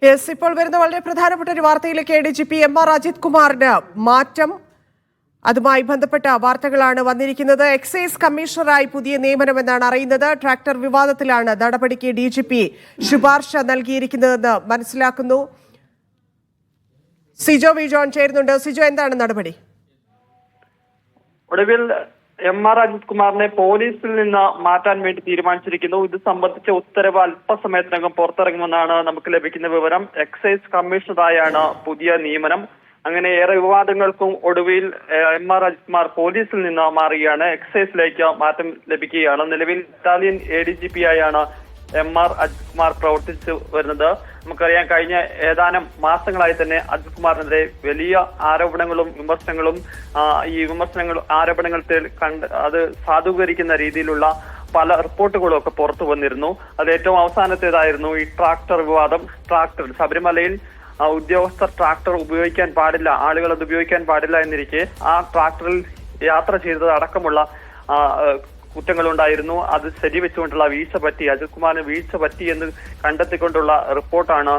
Yes, ഇപ്പോൾ വരുന്ന വളരെ പ്രധാനപ്പെട്ട ഒരു വാർത്തയിലേക്ക് ADGP MR അജിത് കുമാറിന് മാറ്റം. അതുമായി ബന്ധപ്പെട്ട വാർത്തകളാണ് വന്നിരിക്കുന്നത്. എക്സൈസ് കമ്മീഷണറായി പുതിയ നിയമനമെന്നാണ് അറിയുന്നത്. ട്രാക്ടർ വിവാദത്തിലാണ് നടപടിക്ക് DGP ശുപാർശ നൽകിയിരിക്കുന്നതെന്ന് മനസ്സിലാക്കുന്നു. സിജോ വി ജോൺ ചേരുന്നുണ്ട്. സിജോ, എന്താണ് നടപടി? ഒടുവിൽ MR അജിത് കുമാറിനെ പോലീസിൽ നിന്ന് മാറ്റാൻ വേണ്ടി തീരുമാനിച്ചിരിക്കുന്നു. ഇത് സംബന്ധിച്ച ഉത്തരവ് അല്പസമയത്തിനകം പുറത്തിറങ്ങുമെന്നാണ് നമുക്ക് ലഭിക്കുന്ന വിവരം. എക്സൈസ് കമ്മീഷണറായാണ് പുതിയ നിയമനം. അങ്ങനെ ഏറെ വിവാദങ്ങൾക്കും ഒടുവിൽ MR അജിത് കുമാർ പോലീസിൽ നിന്ന് മാറുകയാണ്. എക്സൈസിലേക്ക് മാറ്റം ലഭിക്കുകയാണ്. നിലവിൽ ഇറ്റാലിയൻ ADGP ആയാണ് MR അജിത് കുമാർ പ്രവർത്തിച്ചു വരുന്നത്. നമുക്കറിയാം, കഴിഞ്ഞ ഏതാനും മാസങ്ങളായി തന്നെ അജിത് കുമാറിനെതിരെ വലിയ ആരോപണങ്ങളും വിമർശനങ്ങളും ആരോപണങ്ങൾ അത് സാധൂകരിക്കുന്ന രീതിയിലുള്ള പല റിപ്പോർട്ടുകളും ഒക്കെ പുറത്തു വന്നിരുന്നു. അത് ഏറ്റവും അവസാനത്തേതായിരുന്നു ഈ ട്രാക്ടർ വിവാദം. ട്രാക്ടർ ശബരിമലയിൽ ഉദ്യോഗസ്ഥർ ട്രാക്ടർ ഉപയോഗിക്കാൻ പാടില്ല, ആളുകൾ അത് ഉപയോഗിക്കാൻ പാടില്ല എന്നിരിക്കെ ആ ട്രാക്ടറിൽ യാത്ര ചെയ്തത് അടക്കമുള്ള കുറ്റങ്ങളുണ്ടായിരുന്നു. അത് ശരിവെച്ചുകൊണ്ടുള്ള വീഴ്ച പറ്റി, അജിത് കുമാറിന് വീഴ്ച പറ്റി എന്ന് കണ്ടെത്തിക്കൊണ്ടുള്ള റിപ്പോർട്ടാണ്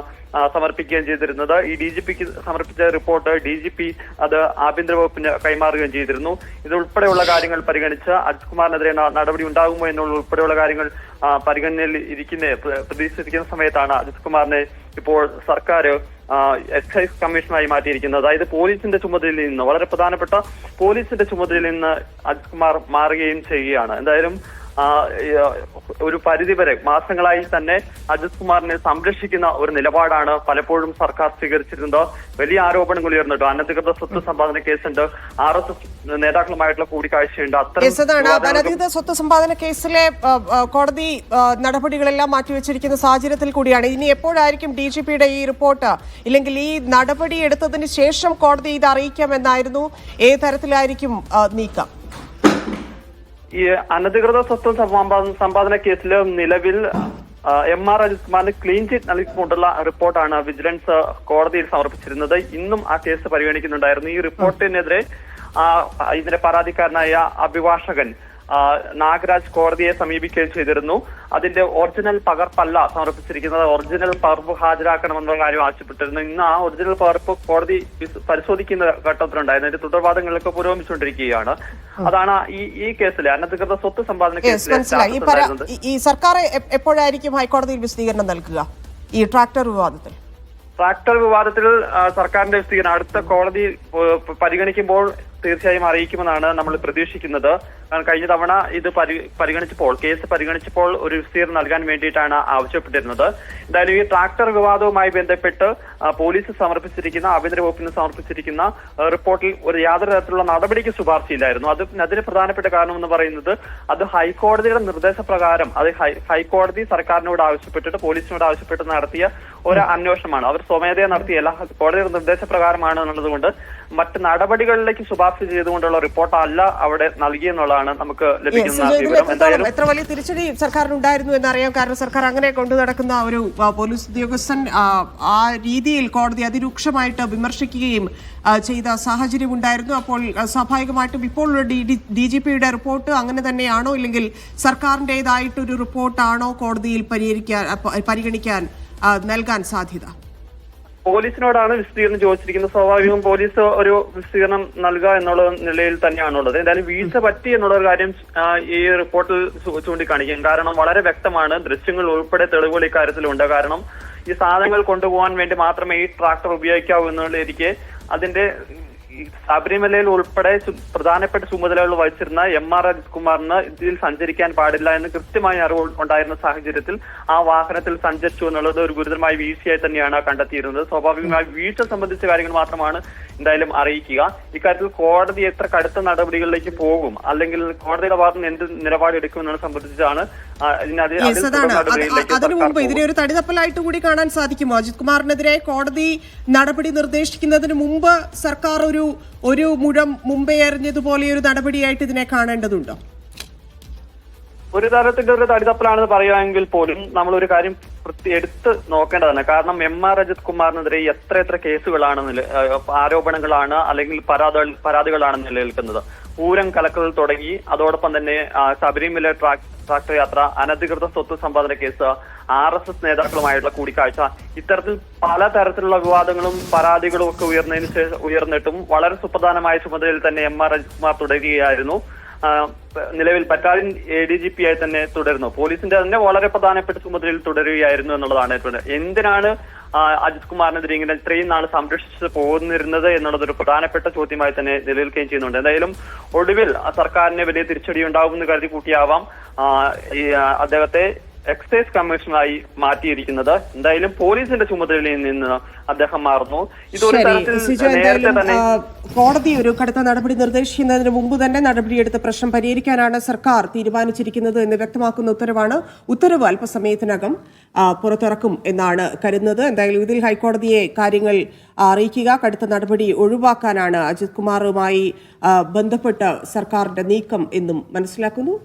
സമർപ്പിക്കുകയും ചെയ്തിരുന്നത്. ഈ DGPക്ക് സമർപ്പിച്ച റിപ്പോർട്ട് DGP അത് ആഭ്യന്തര വകുപ്പിന് കൈമാറുകയും ചെയ്തിരുന്നു. ഇതുൾപ്പെടെയുള്ള കാര്യങ്ങൾ പരിഗണിച്ച് അജിത് കുമാറിനെതിരെ നടപടി ഉണ്ടാകുമോ എന്നുള്ള ഉൾപ്പെടെയുള്ള കാര്യങ്ങൾ പരിഗണനയിൽ പ്രതീക്ഷിച്ചിരിക്കുന്ന സമയത്താണ് അജിത് കുമാറിനെ ഇപ്പോൾ സർക്കാർ എക്സൈസ് കമ്മീഷണറായി മാറ്റിയിരിക്കുന്നത്. അതായത് പോലീസിന്റെ ചുമതലയിൽ നിന്ന്, വളരെ പ്രധാനപ്പെട്ട പോലീസിന്റെ ചുമതലയിൽ നിന്ന് അജിത് കുമാർ മാറുകയും ചെയ്യുകയാണ്. എന്തായാലും ഒരു പരിധിവരെ മാസങ്ങളായി തന്നെ അജിത് കുമാറിനെ സംരക്ഷിക്കുന്ന ഒരു നിലപാടാണ് പലപ്പോഴും സർക്കാർ സ്വീകരിച്ചിരുന്നത്. വലിയ ആരോപണങ്ങൾ ഉയർന്നിട്ട് അനധികൃത സ്വത്ത് സമ്പാദന കേസുണ്ട്, RSS നേതാക്കളുമായിട്ടുള്ള കൂടിക്കാഴ്ചയുണ്ട്. അനധികൃത സ്വത്ത് സമ്പാദന കേസിലെ കോടതി നടപടികളെല്ലാം മാറ്റിവെച്ചിരിക്കുന്ന സാഹചര്യത്തിൽ കൂടിയാണ്. ഇനി എപ്പോഴായിരിക്കും DGPയുടെ ഈ റിപ്പോർട്ട്, ഇല്ലെങ്കിൽ ഈ നടപടി എടുത്തതിന് ശേഷം കോടതി ഇത് അറിയിക്കാമെന്നായിരുന്നു? ഏത് തരത്തിലായിരിക്കും നീക്കം? ഈ അനധികൃത സ്വത്ത് സമ്പാദന കേസിൽ നിലവിൽ MR അജിത് കുമാറിന് ക്ലീൻ ചിറ്റ് നൽകിക്കൊണ്ടുള്ള റിപ്പോർട്ടാണ് വിജിലൻസ് കോടതിയിൽ സമർപ്പിച്ചിരുന്നത്. ഇന്നും ആ കേസ് പരിഗണിക്കുന്നുണ്ടായിരുന്നു. ഈ റിപ്പോർട്ടിനെതിരെ ഇതിന്റെ പരാതിക്കാരനായ അഭിഭാഷകൻ നാഗരാജ് കോടതിയെ സമീപിക്കുകയും ചെയ്തിരുന്നു. അതിന്റെ ഒറിജിനൽ പകർപ്പല്ല സമർപ്പിച്ചിരിക്കുന്നത്, ഒറിജിനൽ പകർപ്പ് ഹാജരാക്കണമെന്നുള്ള കാര്യം ആവശ്യപ്പെട്ടിരുന്നു. ഇന്ന് ആ ഒറിജിനൽ പകർപ്പ് കോടതി പരിശോധിക്കുന്ന ഘട്ടത്തിലുണ്ടായിരുന്നു. അതിന്റെ തുടർവാദങ്ങളൊക്കെ പുരോഗമിച്ചുകൊണ്ടിരിക്കുകയാണ്. അതാണ് ഈ കേസിലെ അനധികൃത സ്വത്ത് സമ്പാദന കേസിലെ ഈ സർക്കാർ എപ്പോഴായിരിക്കും ഹൈക്കോടതിയിൽ വിശദീകരണം നൽകുക ഈ ട്രാക്ടർ വിവാദത്തിൽ? ട്രാക്ടർ വിവാദത്തിൽ സർക്കാരിന്റെ വിശദീകരണം അടുത്ത കോടതി പരിഗണിക്കുമ്പോൾ തീർച്ചയായും അറിയിക്കുമെന്നാണ് നമ്മൾ പ്രതീക്ഷിക്കുന്നത്. കാരണം കഴിഞ്ഞ തവണ ഇത് കേസ് പരിഗണിച്ചപ്പോൾ ഒരു വിശദീകരണം നൽകാൻ വേണ്ടിയിട്ടാണ് ആവശ്യപ്പെട്ടിരുന്നത്. എന്തായാലും ഈ ട്രാക്ടർ വിവാദവുമായി ബന്ധപ്പെട്ട് പോലീസ് സമർപ്പിച്ചിരിക്കുന്ന, ആഭ്യന്തര വകുപ്പിന് സമർപ്പിച്ചിരിക്കുന്ന റിപ്പോർട്ടിൽ യാതൊരു തരത്തിലുള്ള നടപടിക്ക് ശുപാർശയില്ലായിരുന്നു. അതിന് പ്രധാനപ്പെട്ട കാരണം എന്ന് പറയുന്നത് അത് ഹൈക്കോടതിയുടെ നിർദ്ദേശപ്രകാരം, അത് ഹൈക്കോടതി സർക്കാരിനോട് ആവശ്യപ്പെട്ടിട്ട് പോലീസിനോട് ആവശ്യപ്പെട്ട് നടത്തിയ ഒരു അന്വേഷണമാണ്. അവർ സ്വമേധയാ നടത്തിയല്ല, കോടതിയുടെ നിർദ്ദേശപ്രകാരമാണ് എന്നുള്ളതുകൊണ്ട് മറ്റ് നടപടികളിലേക്ക് ശുപാർശ ചെയ്തുകൊണ്ടുള്ള റിപ്പോർട്ടല്ല അവിടെ നൽകിയെന്നുള്ളതാണ് നമുക്ക് ലഭിക്കുന്ന വിവരം. എത്ര വലിയ തിരിച്ചടി സർക്കാരിനുണ്ടായിരുന്നു എന്നറിയാം. കാരണം സർക്കാർ അങ്ങനെ കൊണ്ടു നടക്കുന്ന ഒരു പോലീസ് ഉദ്യോഗസ്ഥൻ ആ രീതിയിൽ കോടതി അതിരൂക്ഷമായിട്ട് വിമർശിക്കുകയും ചെയ്ത സാഹചര്യം ഉണ്ടായിരുന്നു. അപ്പോൾ സ്വാഭാവികമായിട്ടും ഇപ്പോൾ DGPയുടെ റിപ്പോർട്ട് അങ്ങനെ തന്നെയാണോ, ഇല്ലെങ്കിൽ സർക്കാരിൻ്റെതായിട്ടൊരു റിപ്പോർട്ടാണോ കോടതിയിൽ പരിഗണിക്കാൻ നൽകാൻ സാധ്യത? പോലീസിനോടാണ് വിശദീകരണം ചോദിച്ചിരിക്കുന്നത്. സ്വാഭാവികം പോലീസ് ഒരു വിശദീകരണം നൽകുക എന്നുള്ള നിലയിൽ തന്നെയാണുള്ളത്. എന്തായാലും വീഴ്ച പറ്റി എന്നുള്ള ഒരു കാര്യം ഈ റിപ്പോർട്ടിൽ ചൂണ്ടിക്കാണിക്കും. കാരണം വളരെ വ്യക്തമാണ്, ദൃശ്യങ്ങൾ ഉൾപ്പെടെ തെളിവുകൾ ഇക്കാര്യത്തിലുണ്ട്. കാരണം ഈ സാധനങ്ങൾ കൊണ്ടുപോകാൻ വേണ്ടി മാത്രമേ ഈ ട്രാക്ടർ ഉപയോഗിക്കാവൂ എന്നുള്ളതിരിക്കെ അതിന്റെ ശബരിമലയിൽ ഉൾപ്പെടെ പ്രധാനപ്പെട്ട ചുമതലകൾ വഹിച്ചിരുന്ന MR അജിത് കുമാറിന് ഇതിൽ സഞ്ചരിക്കാൻ പാടില്ല എന്ന് കൃത്യമായി അറിവ് ഉണ്ടായിരുന്ന സാഹചര്യത്തിൽ ആ വാഹനത്തിൽ സഞ്ചരിച്ചു എന്നുള്ളത് ഒരു ഗുരുതരമായ വീഴ്ചയായി തന്നെയാണ് കണ്ടെത്തിയിരുന്നത്. സ്വാഭാവികമായി വീഴ്ച സംബന്ധിച്ച കാര്യങ്ങൾ മാത്രമാണ് എന്തായാലും അറിയിക്കുക. ഇക്കാര്യത്തിൽ കോടതി എത്ര കടുത്ത നടപടികളിലേക്ക് പോകും, അല്ലെങ്കിൽ കോടതിയുടെ ഭാഗത്ത് നിന്ന് എന്ത് നിലപാടെടുക്കുമെന്നത് സംബന്ധിച്ചാണ് അതിനു മുമ്പ് ഇതിനെ ഒരു തടിതപ്പലായിട്ട് കൂടി കാണാൻ സാധിക്കുമോ? അജിത് കുമാറിനെതിരെ കോടതി നടപടി നിർദ്ദേശിക്കുന്നതിന് മുമ്പ് സർക്കാർ ഒരു മുഴം മുമ്പേ എറിഞ്ഞതുപോലെ ഒരു നടപടിയായിട്ട് ഇതിനെ കാണേണ്ടതുണ്ടോ? ഒരു തരത്തിന്റെ ഒരു തടിതപ്പലാണെന്ന് പറയുകയാണെങ്കിൽ പോലും നമ്മൾ ഒരു കാര്യം എടുത്ത് നോക്കേണ്ടതാണ്. കാരണം MR അജിത് കുമാറിനെതിരെ എത്ര കേസുകളാണ്, ആരോപണങ്ങളാണ് അല്ലെങ്കിൽ പരാതികളാണ് നിലനിൽക്കുന്നത്. പൂരം കലക്കൽ തുടങ്ങി, അതോടൊപ്പം തന്നെ ശബരിമല ട്രാക്ടർ യാത്ര, അനധികൃത സ്വത്ത് സമ്പാദന കേസ്, RSS നേതാക്കളുമായുള്ള കൂടിക്കാഴ്ച, ഇത്തരത്തിൽ പലതരത്തിലുള്ള വിവാദങ്ങളും പരാതികളും ഒക്കെ ഉയർന്നിട്ടും വളരെ സുപ്രധാനമായ ചുമതലയിൽ തന്നെ MR അജിത് കുമാർ തുടരുകയായിരുന്നു. നിലവിൽ ബറ്റാലിയൻ ADGP ആയി തന്നെ തുടരുന്നു. പോലീസിന്റെ തന്നെ വളരെ പ്രധാനപ്പെട്ട ചുമതലയിൽ തുടരുകയായിരുന്നു എന്നുള്ളതാണ്. എന്തിനാണ് അജിത് കുമാറിനെതിരെ ഇങ്ങനെ ഇത്രയും നാൾ സംരക്ഷിച്ച് പോന്നിരുന്നത് എന്നുള്ളതൊരു പ്രധാനപ്പെട്ട ചോദ്യമായി തന്നെ നിലനിൽക്കുകയും ചെയ്യുന്നുണ്ട്. എന്തായാലും ഒടുവിൽ സർക്കാരിന് വലിയ തിരിച്ചടി ഉണ്ടാകുമെന്ന് കരുതി കൂട്ടിയാവാം അദ്ദേഹത്തെ എക്സൈസ് കമ്മീഷണറായി മാറ്റിയിരിക്കുന്നത്. എന്തായാലും പോലീസിന്റെ ചുമതലയിൽ നിന്ന് അദ്ദേഹം മാറുന്നു. ഇതൊരു തരത്തിൽ നേരത്തെ തന്നെ കോടതി ഒരു കടുത്ത നടപടി നിർദ്ദേശിക്കുന്നതിന് മുമ്പ് തന്നെ നടപടിയെടുത്ത് പ്രശ്നം പരിഹരിക്കാനാണ് സർക്കാർ തീരുമാനിച്ചിരിക്കുന്നത് എന്ന് വ്യക്തമാക്കുന്ന ഉത്തരവാണ്. ഉത്തരവ് അല്പസമയത്തിനകം പുറത്തിറക്കും എന്നാണ് കരുതുന്നത്. എന്തായാലും ഇതിൽ ഹൈക്കോടതിയെ കാര്യങ്ങൾ അറിയിക്കുക, കടുത്ത നടപടി ഒഴിവാക്കാനാണ് അജിത് കുമാറുമായി ബന്ധപ്പെട്ട് സർക്കാരിന്റെ നീക്കം എന്നും മനസ്സിലാക്കുന്നു.